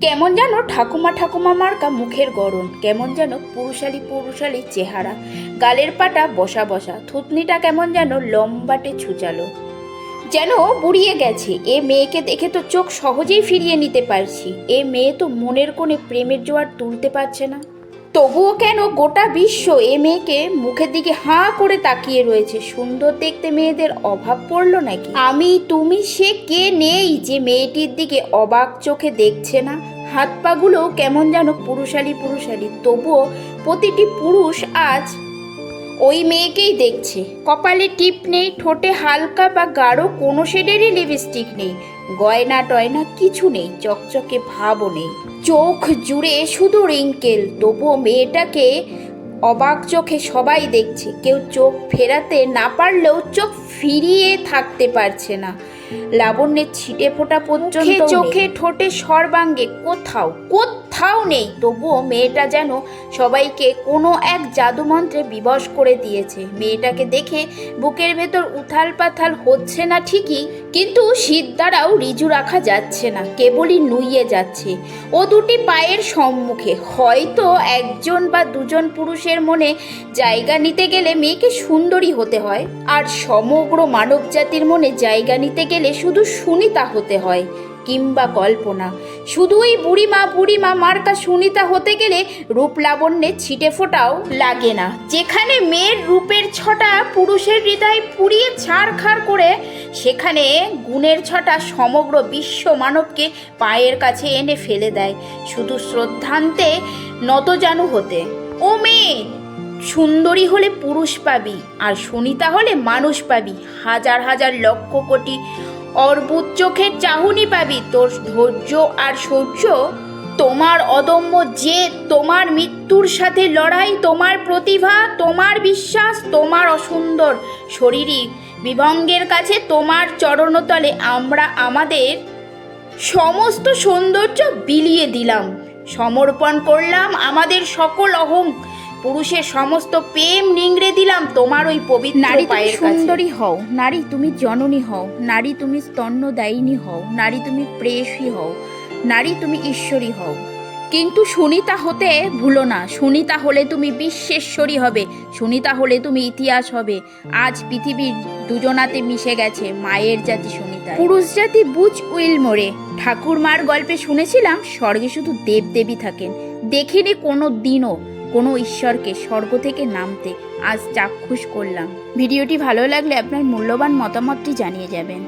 কেমন যেন ঠাকুমা ঠাকুমা মার্কা মুখের গড়ন, কেমন যেন পুরুষালি পুরুষালি চেহারা, গালের পাটা বসা বসা, থুতনিটা কেমন যেন লম্বাটে ছুচালো, যেন বুড়িয়ে গেছে। এ মেয়েকে দেখে তো চোখ সহজেই ফিরিয়ে নিতে পারছি। এ মেয়ে তো মনের কোণে প্রেমের জোয়ার তুলতে পারছে না। তবুও কেন গোটা বিশ্ব এ মেয়েকে মুখের দিকে হাঁ করে তাকিয়ে রয়েছে? সুন্দর দেখতে মেয়েদের অভাব পড়লো নাকি? আমি তুমি সে কে নেই যে মেয়েটির দিকে অবাক চোখে দেখছে না? হাত পাগুলো কেমন যেন পুরুষালি পুরুষালি, তবুও প্রতিটি পুরুষ আজ ওই মেয়েকেই দেখছে। কপালে টিপ নেই, ঠোঁটে হালকা বা গাঢ় কোনো শেডেরই লিপস্টিক নেই, গয়না টয়না কিছু নেই, চকচকে ভাবও নেই, চোখ জুড়ে শুধু রিঙ্কেল। তবুও মেয়েটাকে অবাক চোখে সবাই দেখছে। কেউ চোখ ফেরাতে না পারলেও চোখ ফিরিয়ে থাকতে পারছে না। লাবণ্যের ছিটে ফোটা পর্যন্ত চোখে ঠোঁটে সর্বাঙ্গে কোথাও নেই। তবুও মেয়েটা যেন সবাইকে কোনো এক জাদুমন্ত্রে বিবশ করে দিয়েছে। মেয়েটাকে দেখে বুকের ভেতর উথাল পাথাল হচ্ছে না ঠিকই, কিন্তু শীত দ্বারাও রিজু রাখা যাচ্ছে না, কেবলই নুইয়ে যাচ্ছে। ও দুটি পায়ের সম্মুখে। হয়তো একজন বা দুজন পুরুষের মনে জায়গা নিতে গেলে মেয়েকে সুন্দরী হতে হয়, আর সমগ্র মানব জাতির মনে জায়গা নিতে গেলে শুধু সুনিতা হতে হয়, কিংবা কল্পনা। শুধুই বুড়িমা মার্কা সুনিতা হতে গেলে রূপ লাবণ্যের ছিটে ফোটাও লাগে না। যেখানে মেয়ের রূপের ছটা পুরুষের হৃদয় পুড়িয়ে ছাড়খাড় করে, সেখানে গুণের ছটা সমগ্র বিশ্ব মানবকে পায়ের কাছে এনে ফেলে দেয়, শুধু শ্রদ্ধান্তে নতজানু হতে। ও মেয়ে, সুন্দরী হলে পুরুষ পাবি, আর সুনিতা হলে মানুষ পাবি, হাজার হাজার লক্ষ কোটি অর্বুদ চোখের চাহনি পাবি। তোর ধৈর্য আর শৌর্য, তোমার অদম্য জেদ, তোমার মৃত্যুর সাথে লড়াই, তোমার প্রতিভা, তোমার বিশ্বাস, তোমার অসুন্দর শরীরী বিভঙ্গের কাছে তোমার চরণতলে আমরা আমাদের সমস্ত সৌন্দর্য বিলিয়ে দিলাম, সমর্পণ করলাম আমাদের সকল পুরুষের সমস্ত প্রেম নিংড়ে দিলাম তোমার ওই পবিত্র নারী পায়ের কাছে। সুন্দরী হও নারী, তুমি জননী হও নারী, তুমি স্তন্যদায়িনী হও নারী, তুমি প্রেয়সী হও নারী, তুমি ঈশ্বরী হও। কিন্তু সুনিতা হতে ভুলো না। সুনিতা হলে তুমি বিশ্বেশ্বরী হবে, সুনিতা হলে তুমি ইতিহাস হবে। আজ পৃথিবীর দুজনাতে মিশে গেছে মায়ের জাতি সুনিতা। পুরুষ জাতি বুঝ উইলমোরে। ঠাকুরমার গল্পে শুনেছিলাম স্বর্গে শুধু দেবদেবী থাকেন, দেখিনি কোনো দিনও কোনো ঈশ্বরকে স্বর্গ থেকে নামতে। আজ চাক্ষুষ করলাম। ভিডিওটি ভালো লাগলে আপনার মূল্যবান মতামতটি জানিয়ে যাবেন।